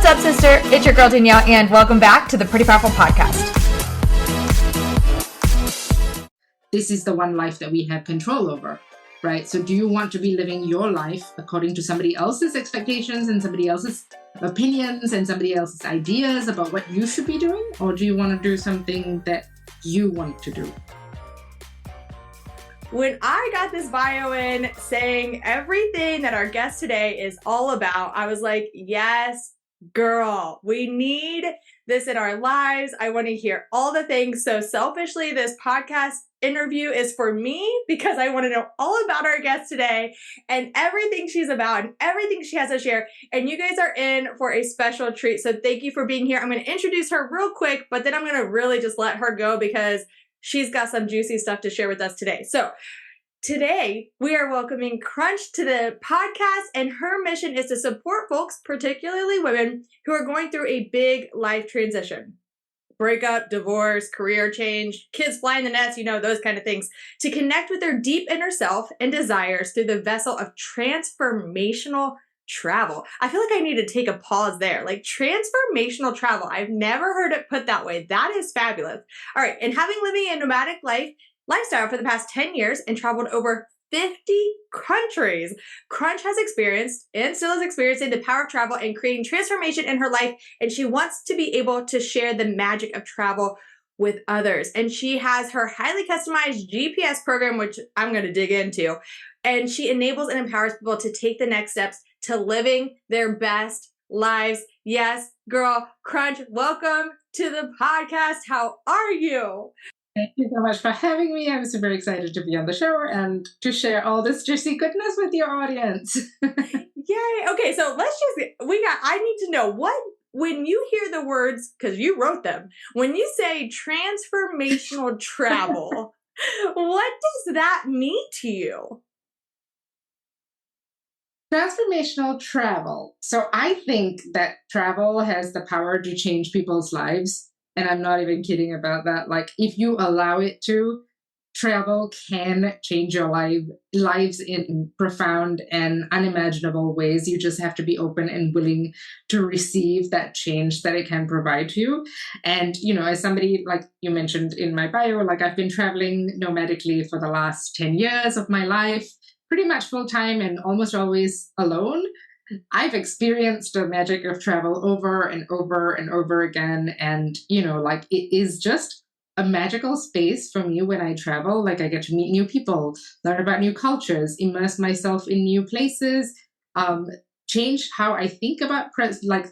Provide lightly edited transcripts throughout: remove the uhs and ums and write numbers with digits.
What's up, sister? It's your girl Danielle, and welcome back to the Pretty Powerful Podcast. This is the one life that we have control over, right? So do you want to be living your life according to somebody else's expectations and somebody else's opinions and somebody else's ideas about what you should be doing? Or do you want to do something that you want to do? When I got this bio in saying everything that our guest today is all about, I was like, yes, girl, we need this in our lives. I want to hear all the things. So selfishly, this podcast interview is for me because I want to know all about our guest today and everything she's about and everything she has to share. And you guys are in for a special treat. So thank you for being here. I'm going to introduce her real quick, but then I'm going to really just let her go because she's got some juicy stuff to share with us today. So today we are welcoming Crunch to the podcast, and her mission is to support folks, particularly women, who are going through a big life transition. Breakup, divorce, career change, kids flying the nest, those kind of things, to connect with their deep inner self and desires through the vessel of transformational travel. I feel like I need to take a pause there. Like transformational travel. I've never heard it put that way. That is fabulous. All right. And having living a nomadic lifestyle for the past 10 years and traveled over 50 countries, Crunch has experienced and still is experiencing the power of travel and creating transformation in her life. And she wants to be able to share the magic of travel with others. And she has her highly customized GPS program, which I'm going to dig into. And she enables and empowers people to take the next steps to living their best lives. Yes, girl, Crunch, welcome to the podcast. How are you? Thank you so much for having me. I'm super excited to be on the show and to share all this juicy goodness with your audience. Yay. Okay, so I need to know when you hear the words, because you wrote them, when you say transformational travel, what does that mean to you? Transformational travel. So I think that travel has the power to change people's lives. And I'm not even kidding about that. Like, if you allow it to, travel can change your lives in profound and unimaginable ways. You just have to be open and willing to receive that change that it can provide to you. And, as somebody, like you mentioned in my bio, like I've been traveling nomadically for the last 10 years of my life, pretty much full time and almost always alone. I've experienced the magic of travel over and over and over again. And, it is just a magical space for me when I travel. Like I get to meet new people, learn about new cultures, immerse myself in new places, change how I think about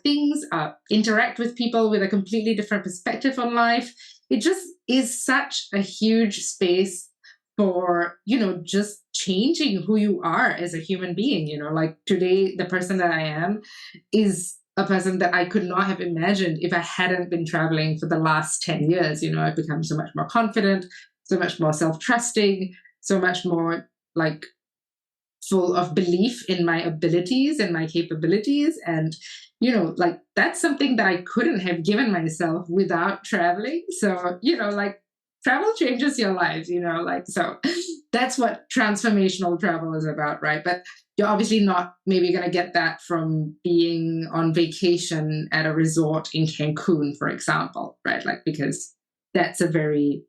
things, interact with people with a completely different perspective on life. It just is such a huge space for, just changing who you are as a human being. Like today, the person that I am is a person that I could not have imagined if I hadn't been traveling for the last 10 years. I've become so much more confident, so much more self-trusting, so much more full of belief in my abilities and my capabilities. And, that's something that I couldn't have given myself without traveling. So, travel changes your lives, so that's what transformational travel is about, right? But you're obviously not maybe going to get that from being on vacation at a resort in Cancun, for example, right? Because that's a very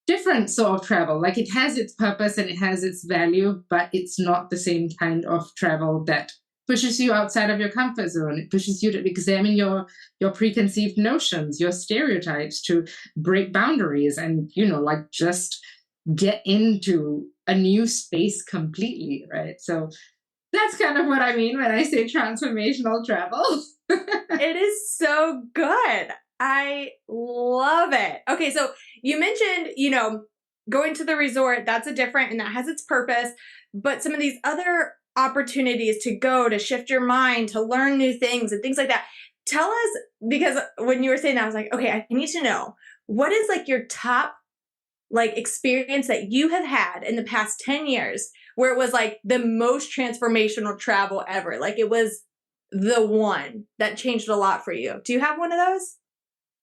different sort of travel. It has its purpose and it has its value, but it's not the same kind of travel that pushes you outside of your comfort zone. It pushes you to examine your preconceived notions, your stereotypes, to break boundaries and, just get into a new space completely, right? So that's kind of what I mean when I say transformational travel. It is so good. I love it. Okay, so you mentioned, going to the resort, that's and that has its purpose, but some of these other opportunities to go, to shift your mind, to learn new things and things like that. Tell us, because when you were saying that, I was like, okay, I need to know, what is your top experience that you have had in the past 10 years where it was the most transformational travel ever? It was the one that changed a lot for you. Do you have one of those?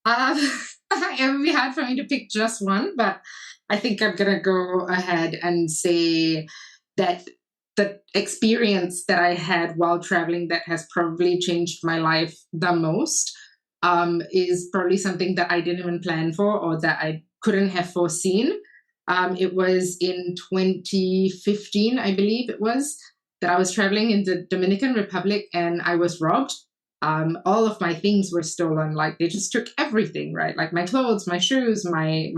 It would be hard for me to pick just one, but I think I'm going to go ahead and say that the experience that I had while traveling that has probably changed my life the most is probably something that I didn't even plan for or that I couldn't have foreseen. It was in 2015, I believe it was, that I was traveling in the Dominican Republic and I was robbed. All of my things were stolen. Like they just took everything, right? Like my clothes, my shoes, my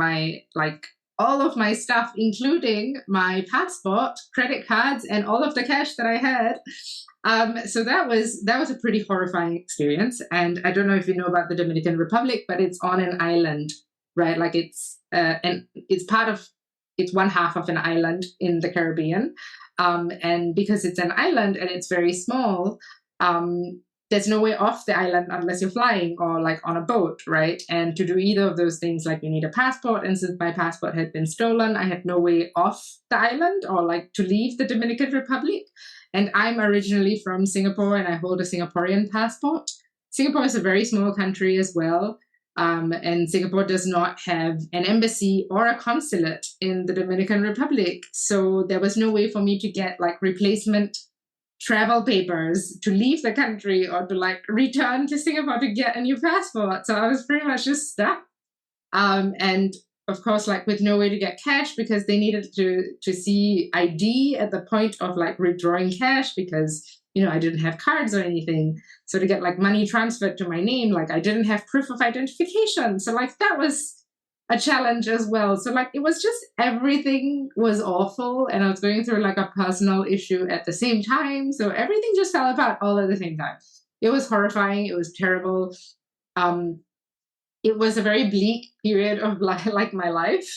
like all of my stuff, including my passport, credit cards, and all of the cash that I had. So that was a pretty horrifying experience. And I don't know if you know about the Dominican Republic, but it's on an island, right? Like it's one half of an island in the Caribbean. And because it's an island and it's very small, there's no way off the island unless you're flying or like on a boat, right? And to do either of those things, like you need a passport. And since my passport had been stolen, I had no way off the island or like to leave the Dominican Republic. And I'm originally from Singapore and I hold a Singaporean passport. Singapore is a very small country as well. And Singapore does not have an embassy or a consulate in the Dominican Republic. So there was no way for me to get like replacement travel papers to leave the country or to like return to Singapore to get a new passport. So I was pretty much just stuck. And of course, like with no way to get cash because they needed to see ID at the point of like withdrawing cash because, you know, I didn't have cards or anything. So to get like money transferred to my name, like I didn't have proof of identification. So like that was a challenge as well. So like it was just everything was awful and I was going through like a personal issue at the same time. So everything just fell apart all at the same time. It was horrifying. It was terrible. It was a very bleak period of like my life.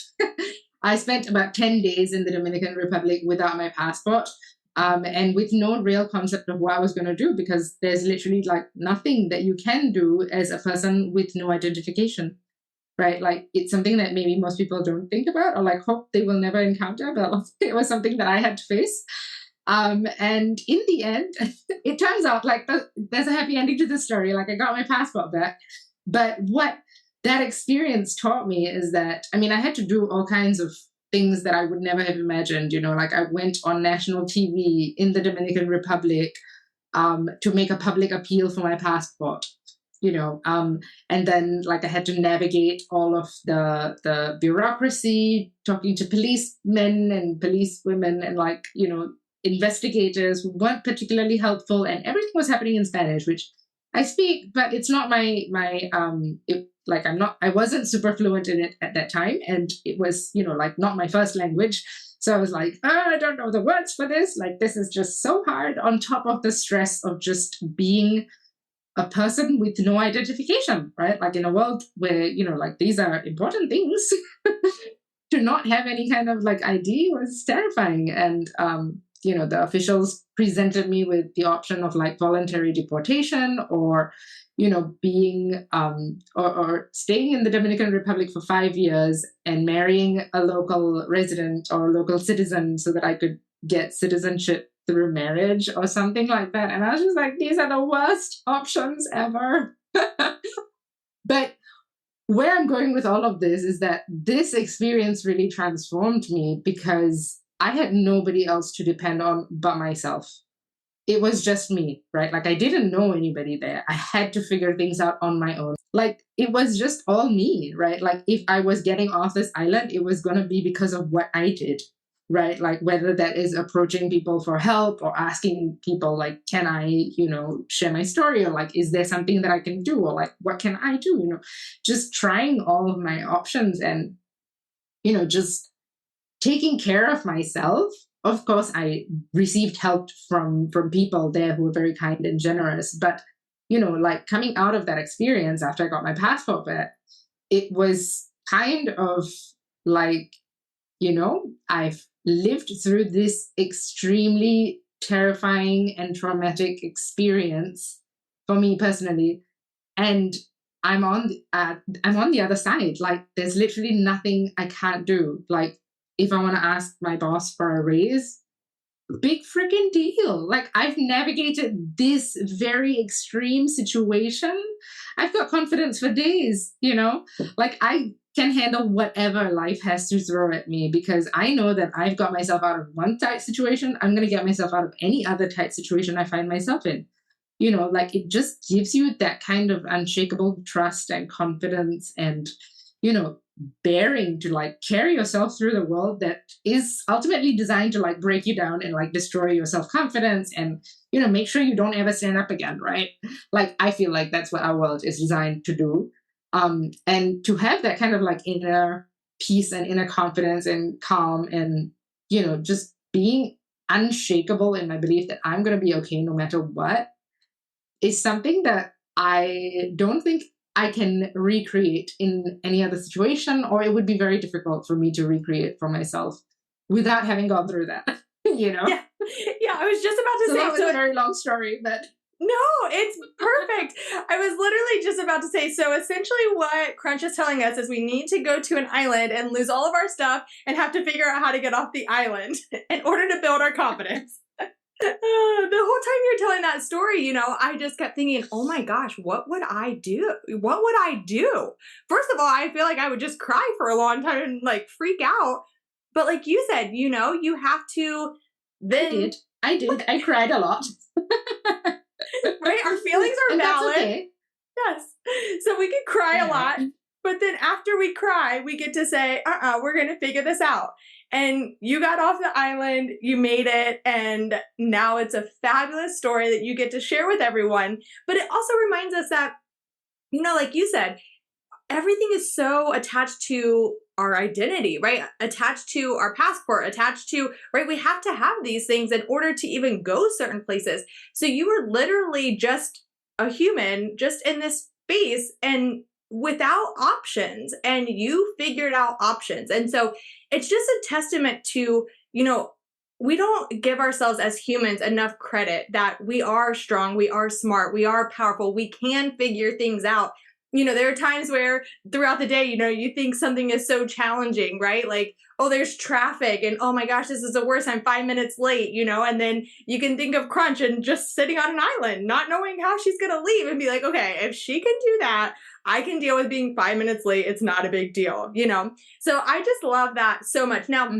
I spent about 10 days in the Dominican Republic without my passport and with no real concept of what I was going to do because there's literally like nothing that you can do as a person with no identification. Right? Like it's something that maybe most people don't think about or like hope they will never encounter, but it was something that I had to face. And in the end, it turns out like there's a happy ending to the story. Like I got my passport back. But what that experience taught me is that, I mean, I had to do all kinds of things that I would never have imagined. You know, like I went on national TV in the Dominican Republic to make a public appeal for my passport. You know, and then like I had to navigate all of the bureaucracy, talking to policemen and policewomen and like, you know, investigators who weren't particularly helpful and everything was happening in Spanish, which I speak, but it's not I wasn't super fluent in it at that time. And it was, you know, like not my first language. So I was like, I don't know the words for this. Like, this is just so hard on top of the stress of just being a person with no identification, right? Like in a world where, you know, like these are important things, to not have any kind of like ID was terrifying. And, you know, the officials presented me with the option of like voluntary deportation or, you know, being or staying in the Dominican Republic for 5 years and marrying a local resident or local citizen so that I could get citizenship through marriage or something like that. And I was just like, these are the worst options ever. But where I'm going with all of this is that this experience really transformed me because I had nobody else to depend on but myself. It was just me, right? Like I didn't know anybody there. I had to figure things out on my own. Like it was just all me, right? Like if I was getting off this island, it was going to be because of what I did. Right? Like whether that is approaching people for help or asking people like, can I, you know, share my story or like, is there something that I can do or like, what can I do? You know, just trying all of my options and, you know, just taking care of myself. Of course, I received help from people there who were very kind and generous. But, you know, like coming out of that experience after I got my passport back, it was kind of like, you know, I've lived through this extremely terrifying and traumatic experience for me personally, and I'm on the other side. Like, there's literally nothing I can't do. Like, if I want to ask my boss for a raise, big freaking deal. Like, I've navigated this very extreme situation. I've got confidence for days. You know, like I can handle whatever life has to throw at me, because I know that I've got myself out of one tight situation. I'm going to get myself out of any other tight situation I find myself in. Like it just gives you that kind of unshakable trust and confidence and, bearing to like carry yourself through the world that is ultimately designed to like break you down and like destroy your self-confidence and, make sure you don't ever stand up again, right? Like, I feel like that's what our world is designed to do. And to have that kind of like inner peace and inner confidence and calm and, just being unshakable in my belief that I'm going to be okay no matter what is something that I don't think I can recreate in any other situation, or it would be very difficult for me to recreate for myself without having gone through that, Yeah. Yeah, I was just about to So say. that was a very long story, but No, it's perfect. I was literally just about to say, so essentially what Crunch is telling us is we need to go to an island and lose all of our stuff and have to figure out how to get off the island in order to build our confidence. The whole time you're telling that story, I just kept thinking, oh my gosh, what would I do? What would I do? First of all, I feel like I would just cry for a long time and like freak out. But like you said, you have to then. I did. I cried a lot. Right? Our feelings are and valid. That's okay. Yes. So we could cry a lot. But then after we cry, we get to say, we're going to figure this out. And you got off the island, you made it, and now it's a fabulous story that you get to share with everyone. But it also reminds us that, like you said, everything is so attached to our identity, right? Attached to our passport, attached to, right? We have to have these things in order to even go certain places. So you were literally just a human, just in this space and without options, and you figured out options. And so it's just a testament to, we don't give ourselves as humans enough credit that we are strong, we are smart, we are powerful, we can figure things out. There are times where throughout the day, you think something is so challenging, right? Like, oh, there's traffic and oh my gosh, this is the worst. I'm 5 minutes late, and then you can think of Crunch and just sitting on an island, not knowing how she's going to leave and be like, okay, if she can do that, I can deal with being 5 minutes late. It's not a big deal, So I just love that so much. Now,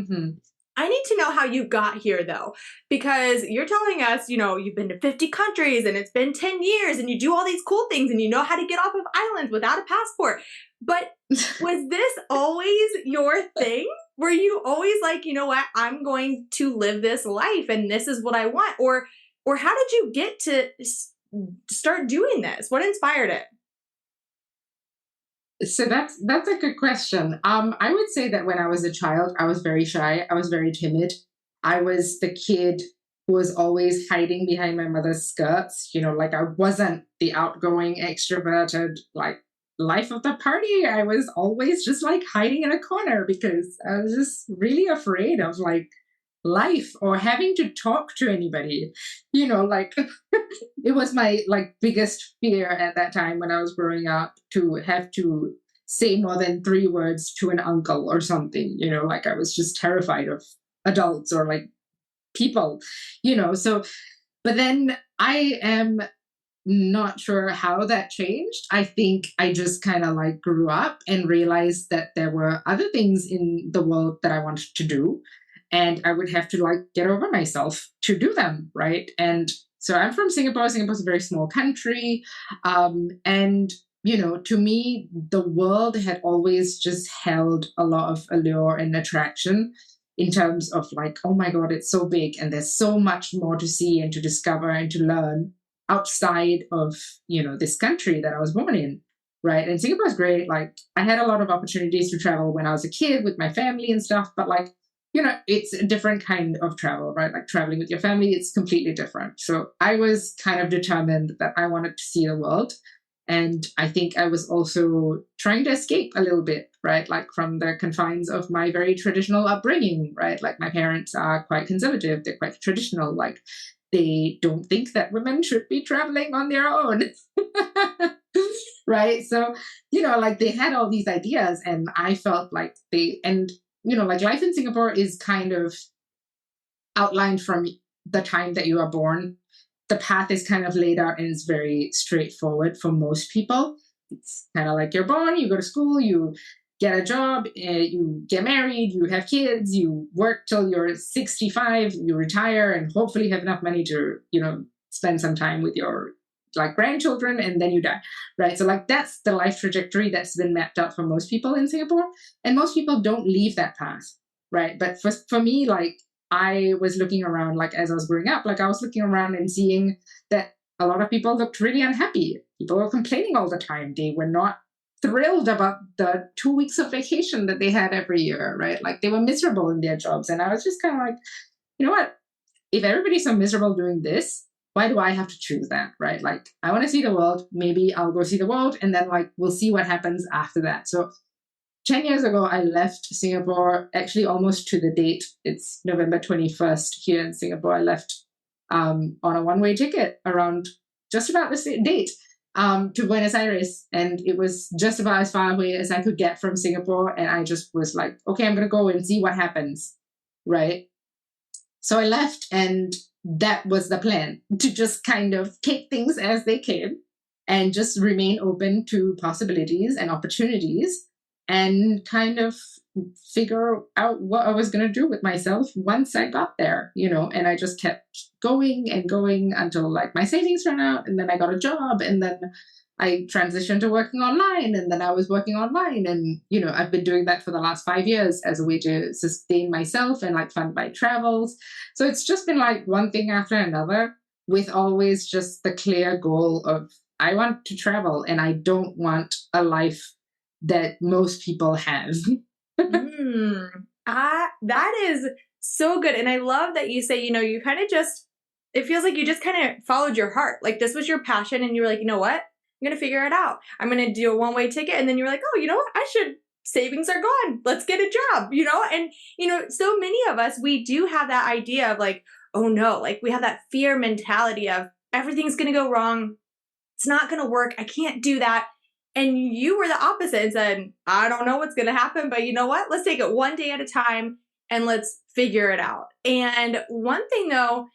I need to know how you got here, though, because you're telling us, you've been to 50 countries and it's been 10 years and you do all these cool things and you know how to get off of islands without a passport. But was this always your thing? Were you always like, you know what, I'm going to live this life and this is what I want? Or how did you get to start doing this? What inspired it? So that's a good question. I would say that when I was a child, I was very shy. I was very timid. I was the kid who was always hiding behind my mother's skirts. Like I wasn't the outgoing, extroverted, like life of the party. I was always just like hiding in a corner because I was just really afraid of like life or having to talk to anybody. Like it was my like biggest fear at that time when I was growing up, to have to say more than 3 words to an uncle or something. Like I was just terrified of adults or like people, so but then I am not sure how that changed. I think I just kind of like grew up and realized that there were other things in the world that I wanted to do. And I would have to like get over myself to do them, right? And so I'm from Singapore. Singapore's a very small country. And, to me, the world had always just held a lot of allure and attraction in terms of like, oh my God, it's so big and there's so much more to see and to discover and to learn outside of, this country that I was born in. Right. And Singapore's great. Like I had a lot of opportunities to travel when I was a kid with my family and stuff, but like, it's a different kind of travel, right? Like traveling with your family, it's completely different. So I was kind of determined that I wanted to see the world. And I think I was also trying to escape a little bit, right? Like from the confines of my very traditional upbringing, right? Like my parents are quite conservative. They're quite traditional. Like they don't think that women should be traveling on their own. Right. So, like they had all these ideas and I felt like like life in Singapore is kind of outlined from the time that you are born. The path is kind of laid out and it's very straightforward for most people. It's kind of like you're born, you go to school, you get a job, you get married, you have kids, you work till you're 65, you retire, and hopefully have enough money to, spend some time with your grandchildren, and then you die, right? So that's the life trajectory that's been mapped out for most people in Singapore, and most people don't leave that path, right? But for me, I was looking around, as I was growing up, I was looking around and seeing that a lot of people looked really unhappy. People were complaining all the time. They were not thrilled about the 2 weeks of vacation that they had every year, right? They were miserable in their jobs. And I was just kind of you know what? If everybody's so miserable doing this, why do I have to choose that, right? I want to see the world. Maybe I'll go see the world, and then we'll see what happens after that. So 10 years ago, I left Singapore, actually almost to the date. It's November 21st here in Singapore. I left on a one-way ticket around just about the same date to Buenos Aires. And it was just about as far away as I could get from Singapore. And I just was okay, I'm going to go and see what happens, right? So I left, and that was the plan, to just kind of take things as they came and just remain open to possibilities and opportunities, and kind of figure out what I was going to do with myself once I got there, and I just kept going and going until my savings ran out, and then I got a job, and then I transitioned to working online, and then I was working online, and I've been doing that for the last 5 years as a way to sustain myself and fund my travels. So it's just been one thing after another, with always just the clear goal of, I want to travel, and I don't want a life that most people have. That is so good. And I love that you say, you kind of it feels like you just kind of followed your heart. This was your passion, and you were like, you know what? I'm going to figure it out. I'm going to do a one-way ticket. And then you were like, oh, you know what? Savings are gone. Let's get a job, And, so many of us, we do have that idea of oh no, we have that fear mentality of everything's going to go wrong. It's not going to work. I can't do that. And you were the opposite and said, I don't know what's going to happen, but you know what? Let's take it one day at a time and let's figure it out. And one thing though,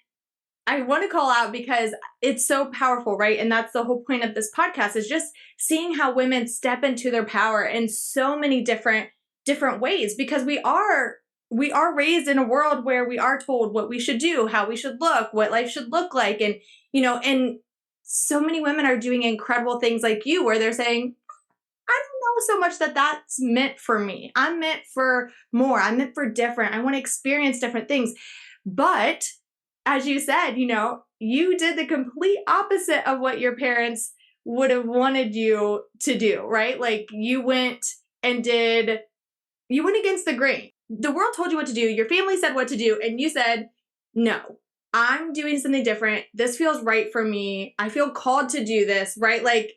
I want to call out, because it's so powerful, right? And that's the whole point of this podcast, is just seeing how women step into their power in so many different ways, because we are raised in a world where we are told what we should do, how we should look, what life should look like. And, and so many women are doing incredible things like you, where they're saying, I don't know so much that that's meant for me. I'm meant for more. I'm meant for different. I want to experience different things. But as you said, you did the complete opposite of what your parents would have wanted you to do, right? You went against the grain. The world told you what to do. Your family said what to do. And you said, no, I'm doing something different. This feels right for me. I feel called to do this, right?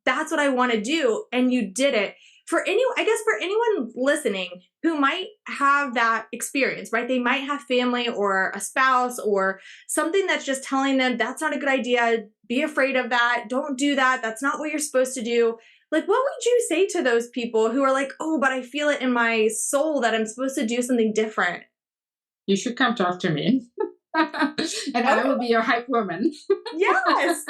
That's what I want to do. And you did it. For anyone listening who might have that experience, right? They might have family or a spouse or something that's just telling them that's not a good idea. Be afraid of that. Don't do that. That's not what you're supposed to do. What would you say to those people who are oh, but I feel it in my soul that I'm supposed to do something different? You should come talk to me. And I will be your hype woman. Yes.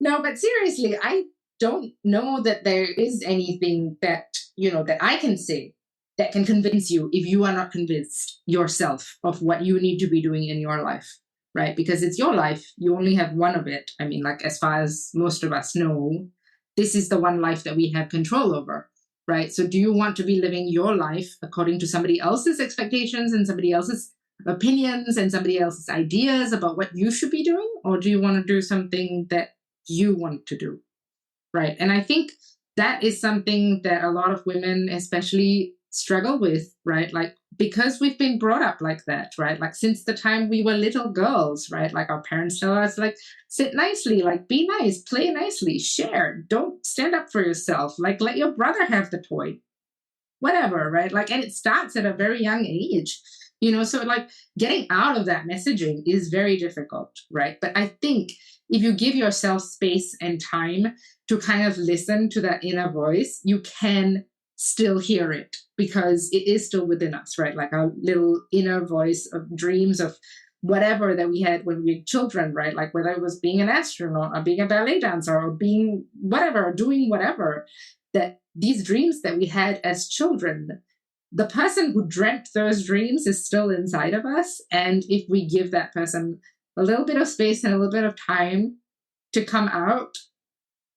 No, but seriously, I don't know that there is anything that, that I can say that can convince you if you are not convinced yourself of what you need to be doing in your life, right? Because it's your life. You only have one of it. I mean, as far as most of us know, this is the one life that we have control over, right? So do you want to be living your life according to somebody else's expectations and somebody else's opinions and somebody else's ideas about what you should be doing? Or do you want to do something that you want to do? Right. And I think that is something that a lot of women especially struggle with, right? Because we've been brought up like that, right? Since the time we were little girls, right? Our parents tell us, sit nicely, be nice, play nicely, share, don't stand up for yourself, let your brother have the toy, whatever, right? And it starts at a very young age, so getting out of that messaging is very difficult, right? But I think if you give yourself space and time to kind of listen to that inner voice, you can still hear it, because it is still within us, right? Our little inner voice of dreams of whatever that we had when we were children, right? Whether it was being an astronaut or being a ballet dancer or being whatever, or doing whatever, these dreams that we had as children, the person who dreamt those dreams is still inside of us. And if we give that person a little bit of space and a little bit of time to come out,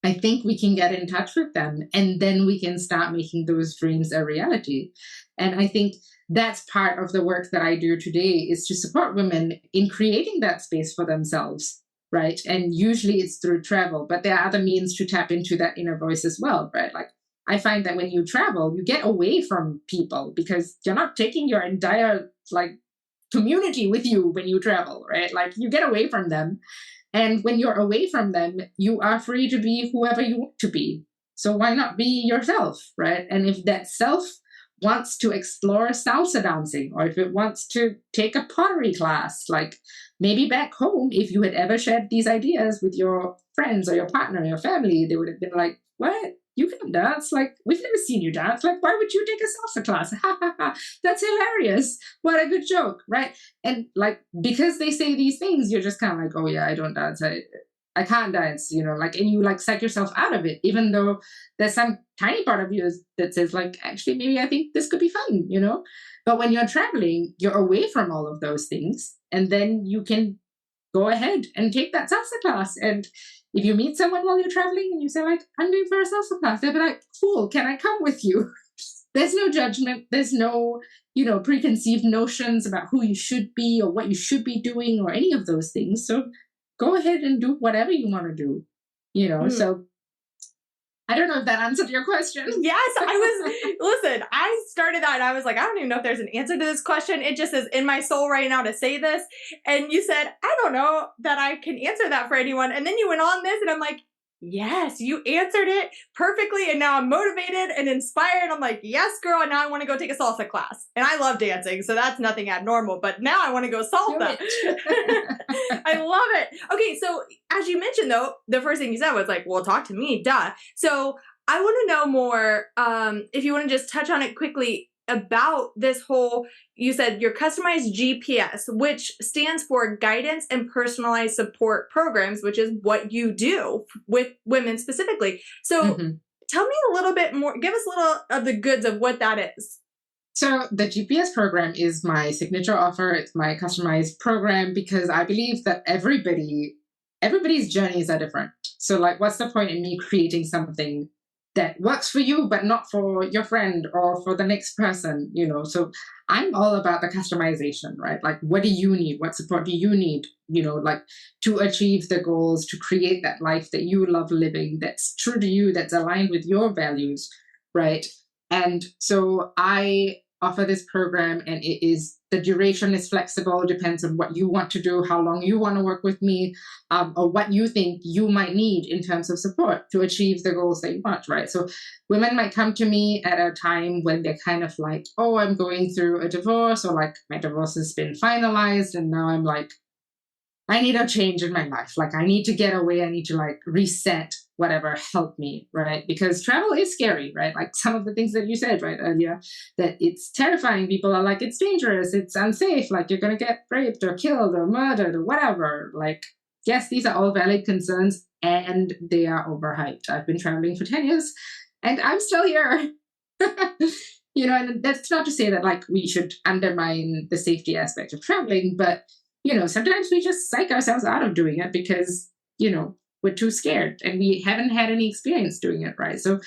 I think we can get in touch with them, and then we can start making those dreams a reality. And I think that's part of the work that I do today, is to support women in creating that space for themselves, right? And usually it's through travel, but there are other means to tap into that inner voice as well, right? Like, I find that when you travel, you get away from people because you're not taking your entire community with you when you travel, right? Like, you get away from them. And when you're away from them, you are free to be whoever you want to be. So why not be yourself, right? And if that self wants to explore salsa dancing, or if it wants to take a pottery class, like maybe back home, if you had ever shared these ideas with your friends or your partner or your family, they would have been like, what? You can dance? Like, we've never seen you dance. Like, why would you take a salsa class? Ha ha ha. That's hilarious. What a good joke, right? And because they say these things, you're just kind of like, oh yeah, I don't dance. I can't dance, and you psych yourself out of it, even though there's some tiny part of you that says actually, maybe I think this could be fun, But when you're traveling, you're away from all of those things. And then you can go ahead and take that salsa class. And if you meet someone while you're traveling and you say I'm going for a salsa class, they'll be like, cool, can I come with you? There's no judgment. There's no, preconceived notions about who you should be or what you should be doing or any of those things. So go ahead and do whatever you want to do, So I don't know if that answered your question. Yes, listen, I started that and I was like, I don't even know if there's an answer to this question. It just is in my soul right now to say this. And you said, I don't know that I can answer that for anyone. And then you went on this and I'm like, yes, you answered it perfectly. And now I'm motivated and inspired. I'm like, yes, girl. And now I want to go take a salsa class. And I love dancing, so that's nothing abnormal. But now I want to go salsa. I love it. Okay, so as you mentioned, though, the first thing you said was well, talk to me, duh. So I want to know more, if you want to just touch on it quickly, about this whole, you said your customized GPS, which stands for guidance and personalized support programs, which is what you do with women specifically. So tell me a little bit more, give us a little of the goods of what that is. So the GPS program is my signature offer. It's my customized program because I believe that everybody's journeys are different. So what's the point in me creating something that works for you, but not for your friend or for the next person, So I'm all about the customization, right? What do you need? What support do you need, to achieve the goals, to create that life that you love living, that's true to you, that's aligned with your values, right? And so I offer this program, and the duration is flexible, depends on what you want to do, how long you want to work with me, or what you think you might need in terms of support to achieve the goals that you want, right? So women might come to me at a time when they're kind of oh, I'm going through a divorce, or my divorce has been finalized, and now I'm I need a change in my life. I need to get away. I need to reset, whatever, help me, right? Because travel is scary, right? Some of the things that you said right earlier, that it's terrifying. People are it's dangerous, it's unsafe, you're going to get raped or killed or murdered or whatever. Yes, these are all valid concerns, and they are overhyped. I've been traveling for 10 years and I'm still here. And that's not to say that we should undermine the safety aspect of traveling, but sometimes we just psych ourselves out of doing it because, we're too scared and we haven't had any experience doing it, right? So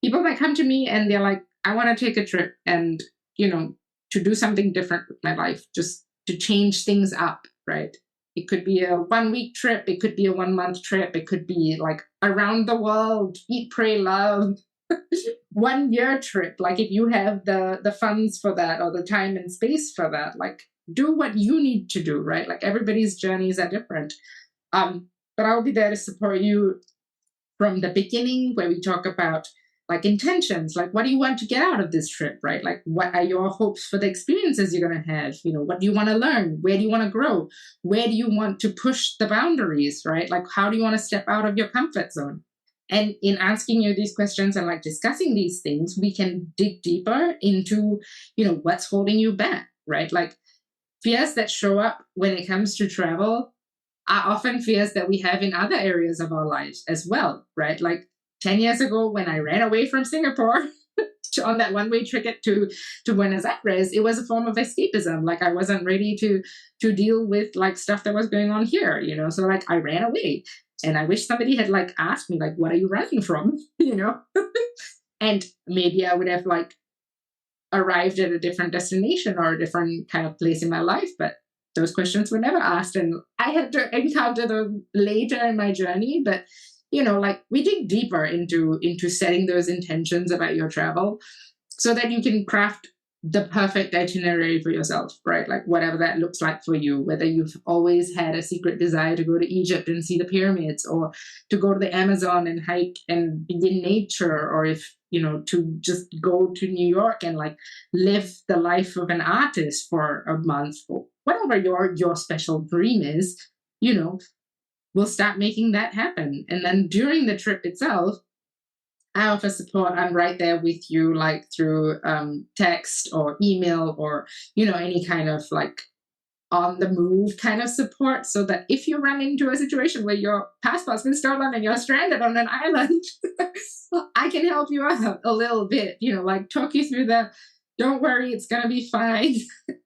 people might come to me and they're I want to take a trip and, to do something different with my life, just to change things up, right? It could be a 1-week trip. It could be a 1-month trip. It could be around the world, eat, pray, love, 1-year trip. If you have the funds for that or the time and space for that, do what you need to do, right? Everybody's journeys are different. But I'll be there to support you from the beginning, where we talk about intentions, what do you want to get out of this trip, right? What are your hopes for the experiences you're going to have? What do you want to learn? Where do you want to grow? Where do you want to push the boundaries, right? How do you want to step out of your comfort zone? And in asking you these questions and discussing these things, we can dig deeper into, what's holding you back, right? Fears that show up when it comes to travel are often fears that we have in other areas of our lives as well, right? 10 years ago when I ran away from Singapore on that one-way ticket to Buenos Aires, it was a form of escapism. Like, I wasn't ready to deal with like stuff that was going on here, you know? So like I ran away, and I wish somebody had like asked me like, what are you running from? You know? And maybe I would have like arrived at a different destination or a different kind of place in my life, but those questions were never asked, and I had to encounter them later in my journey. But you know, like, we dig deeper into setting those intentions about your travel so that you can craft the perfect itinerary for yourself, right? Like, whatever that looks like for you, whether you've always had a secret desire to go to Egypt and see the pyramids, or to go to the Amazon and hike and be in nature, or if, you know, to just go to New York and like live the life of an artist for a month, or whatever your special dream is, you know, we'll start making that happen. And then during the trip itself, I offer support. I'm right there with you, like through text or email, or, you know, any kind of like on the move kind of support, so that if you run into a situation where your passport's been stolen and you're stranded on an island, I can help you out a little bit, you know, like talk you through the, don't worry, it's going to be fine,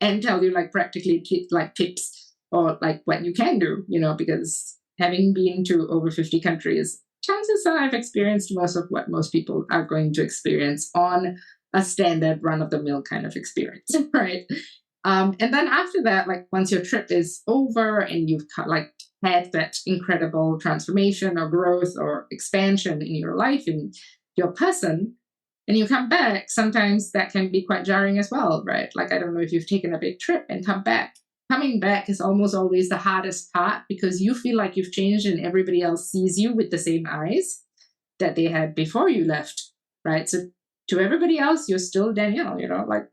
and tell you like practically like tips or like what you can do, you know, because having been to over 50 countries, chances are I've experienced most of what most people are going to experience on a standard run-of-the-mill kind of experience, right? And then after that, like once your trip is over and you've like had that incredible transformation or growth or expansion in your life, in your person, and you come back, sometimes that can be quite jarring as well, right? Like, I don't know if you've taken a big trip and come back. Coming back is almost always the hardest part, because you feel like you've changed and everybody else sees you with the same eyes that they had before you left, right? So to everybody else, you're still Danielle, you know, like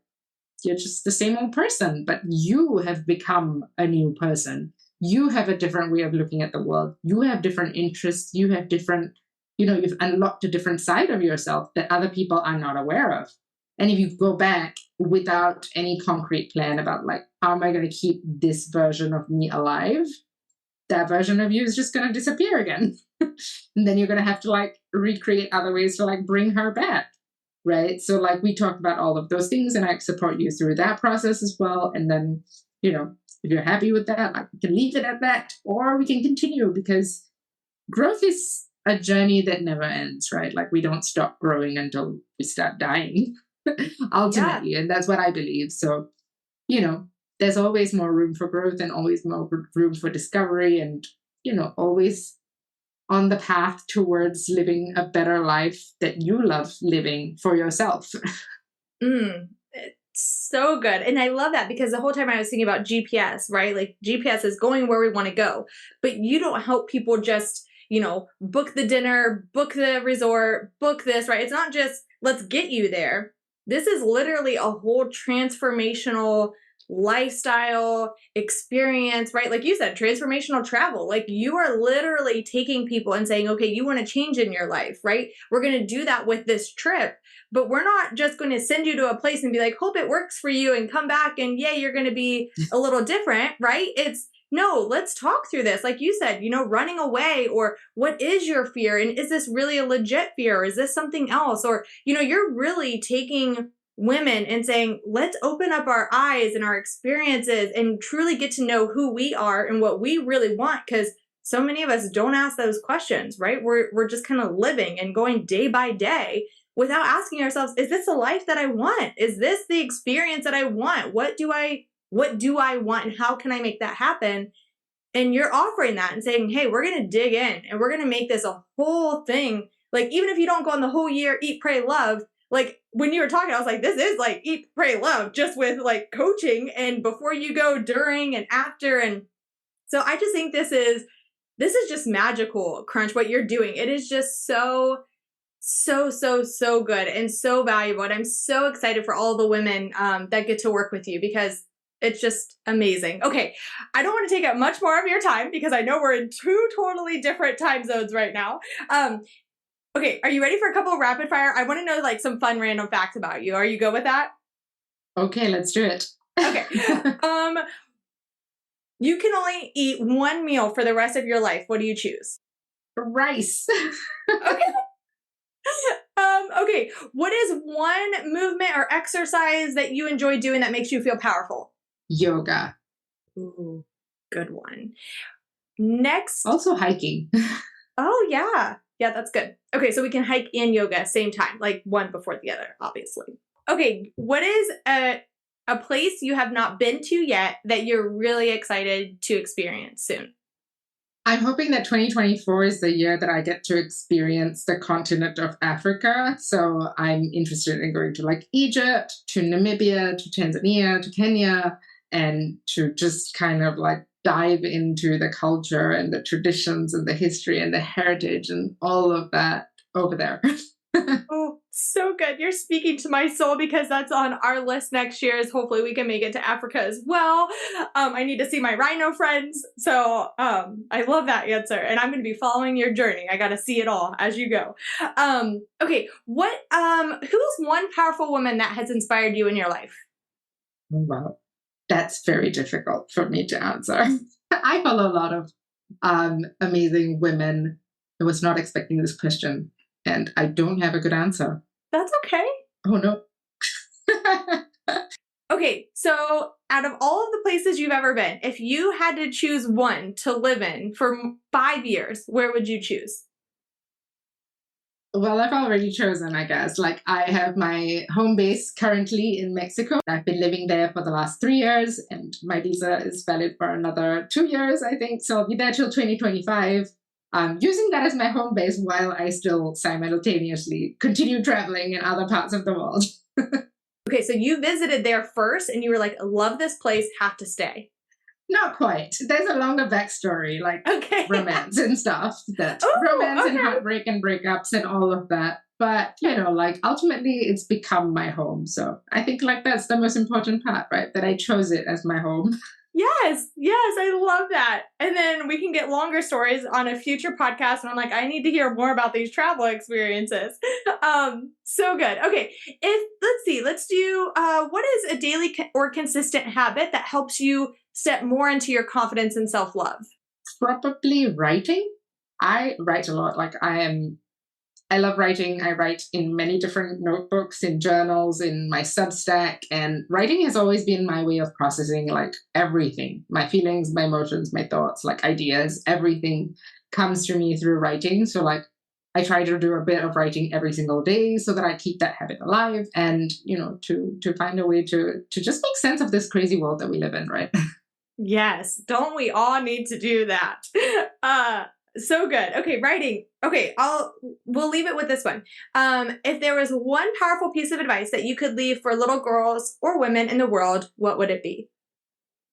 you're just the same old person, but you have become a new person. You have a different way of looking at the world. You have different interests. You have different, you know, you've unlocked a different side of yourself that other people are not aware of. And if you go back without any concrete plan about like, how am I going to keep this version of me alive? That version of you is just going to disappear again. And then you're going to have to like recreate other ways to like bring her back. Right. So like we talked about all of those things, and I support you through that process as well. And then, you know, if you're happy with that, like we can leave it at that, or we can continue, because growth is a journey that never ends, right? Like we don't stop growing until we start dying. Ultimately. Yeah. And that's what I believe. So, you know, there's always more room for growth and always more room for discovery, and, you know, always on the path towards living a better life that you love living for yourself. It's so good. And I love that, because the whole time I was thinking about GPS, right? Like GPS is going where we want to go, but you don't help people just, you know, book the dinner, book the resort, book this, right? It's not just let's get you there. This is literally a whole transformational lifestyle experience, right? Like you said, transformational travel. Like you are literally taking people and saying, okay, you want to change in your life, right? We're going to do that with this trip, but we're not just going to send you to a place and be like, hope it works for you and come back and yeah, you're going to be a little different, right? It's no, let's talk through this. Like you said, you know, running away, or what is your fear? And is this really a legit fear? Or is this something else? Or, you know, you're really taking women and saying, let's open up our eyes and our experiences and truly get to know who we are and what we really want. Because so many of us don't ask those questions, right? We're just kind of living and going day by day without asking ourselves, is this a life that I want? Is this the experience that I want? What do I want, and how can I make that happen? And you're offering that and saying, hey, we're going to dig in and we're going to make this a whole thing. Like, even if you don't go on the whole year, eat, pray, love. Like when you were talking, I was like, this is like eat, pray, love, just with like coaching, and before you go, during and after. And so I just think this is just magical, Crunch, what you're doing. It is just so good and so valuable. And I'm so excited for all the women that get to work with you, because it's just amazing. Okay, I don't want to take up much more of your time, because I know we're in two totally different time zones right now. Okay, are you ready for a couple of rapid fire? I want to know like some fun random facts about you. Are you good with that? Okay, let's do it. Okay. You can only eat one meal for the rest of your life. What do you choose? Rice. Okay. Okay, what is one movement or exercise that you enjoy doing that makes you feel powerful? Yoga. Ooh, good one. Next. Also hiking. Oh, yeah. Yeah, that's good. Okay, so we can hike and yoga same time, like one before the other, obviously. Okay, what is a place you have not been to yet that you're really excited to experience soon? I'm hoping that 2024 is the year that I get to experience the continent of Africa. So I'm interested in going to like Egypt, to Namibia, to Tanzania, to Kenya, and to just kind of like dive into the culture and the traditions and the history and the heritage and all of that over there. Oh, so good. You're speaking to my soul because that's on our list next year is hopefully we can make it to Africa as well. I need to see my rhino friends. So I love that answer. And I'm going to be following your journey. I got to see it all as you go. Okay. Who's one powerful woman that has inspired you in your life? Wow. That's very difficult for me to answer. I follow a lot of amazing women. I was not expecting this question. And I don't have a good answer. That's okay. Oh, no. Okay, so out of all of the places you've ever been, if you had to choose one to live in for 5 years, where would you choose? Well, I've already chosen, I guess. Like, I have my home base currently in Mexico. I've been living there for the last 3 years, and my visa is valid for another 2 years, I think. So I'll be there till 2025. Using that as my home base while I still simultaneously continue traveling in other parts of the world. Okay, so you visited there first and you were like, love this place, have to stay. Not quite. There's a longer backstory, like romance and stuff. Romance and heartbreak and breakups and all of that. But, like ultimately it's become my home. So I think like that's the most important part, right? That I chose it as my home. Yes, I love that. And then we can get longer stories on a future podcast. And I'm like, I need to hear more about these travel experiences. So good. Okay, let's do. What is a daily or consistent habit that helps you step more into your confidence and self-love? Probably writing. I write a lot. I love writing. I write in many different notebooks, in journals, in my Substack, and writing has always been my way of processing like everything, my feelings, my emotions, my thoughts, like ideas, everything comes to me through writing. So like I try to do a bit of writing every single day so that I keep that habit alive and, to find a way to just make sense of this crazy world that we live in, right? Yes. Don't we all need to do that? So good. Okay, writing. Okay, we'll leave it with this one. If there was one powerful piece of advice that you could leave for little girls or women in the world, what would it be?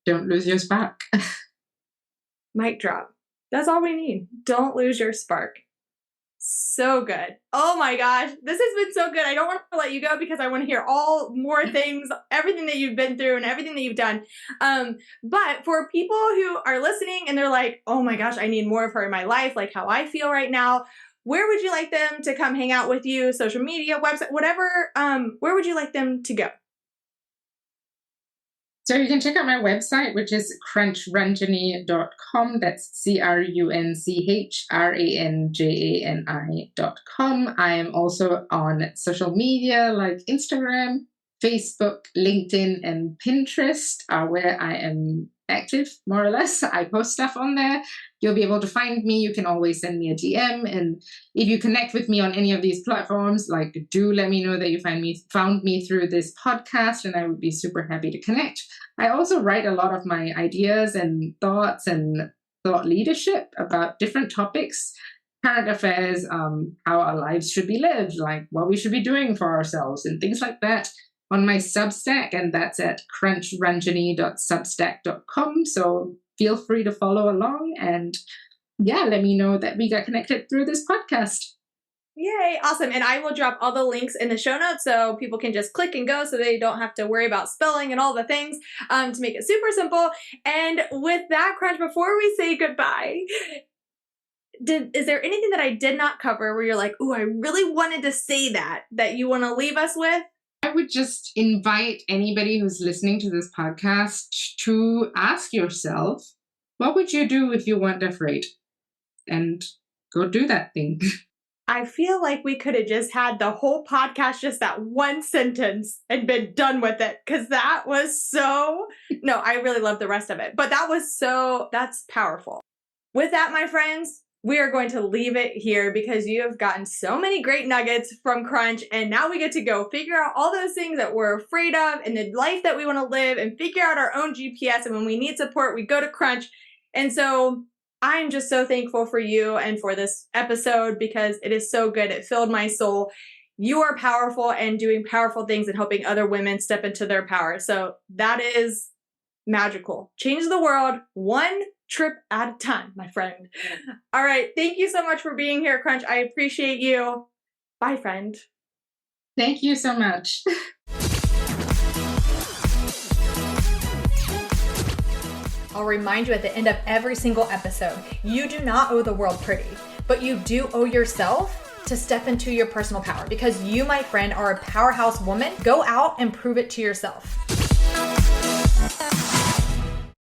Don't lose your spark. Mic drop. That's all we need. Don't lose your spark. So good. Oh my gosh. This has been so good. I don't want to let you go because I want to hear all more things, everything that you've been through and everything that you've done. But for people who are listening and they're like, oh my gosh, I need more of her in my life, like how I feel right now, where would you like them to come hang out with you? Social media, website, whatever. Where would you like them to go? So you can check out my website, which is crunchranjani.com. That's CRUNCHRANJANI.com. I am also on social media like Instagram, Facebook, LinkedIn, and Pinterest are where I am active, more or less. I post stuff on there. You'll be able to find me. You can always send me a DM. And if you connect with me on any of these platforms, like do let me know that you found me through this podcast, and I would be super happy to connect. I also write a lot of my ideas and thoughts and thought leadership about different topics, current affairs, how our lives should be lived, like what we should be doing for ourselves and things like that on my Substack, and that's at crunchranjani.substack.com. So feel free to follow along and let me know that we got connected through this podcast. Yay, awesome. And I will drop all the links in the show notes so people can just click and go so they don't have to worry about spelling and all the things to make it super simple. And with that, Crunch, before we say goodbye, is there anything that I did not cover where you're like, oh, I really wanted to say that you want to leave us with? I would just invite anybody who's listening to this podcast to ask yourself, what would you do if you weren't afraid? And go do that thing. I feel like we could have just had the whole podcast, just that one sentence, and been done with it. Because that was no, I really love the rest of it. But that's powerful. With that, my friends, we are going to leave it here because you have gotten so many great nuggets from Crunch. And now we get to go figure out all those things that we're afraid of and the life that we want to live and figure out our own GPS. And when we need support, we go to Crunch. And so I'm just so thankful for you and for this episode because it is so good. It filled my soul. You are powerful and doing powerful things and helping other women step into their power. So that is magical. Change the world one trip at a time, my friend. All right. Thank you so much for being here, Crunch. I appreciate you. Bye, friend. Thank you so much. I'll remind you at the end of every single episode, you do not owe the world pretty, but you do owe yourself to step into your personal power because you, my friend, are a powerhouse woman. Go out and prove it to yourself.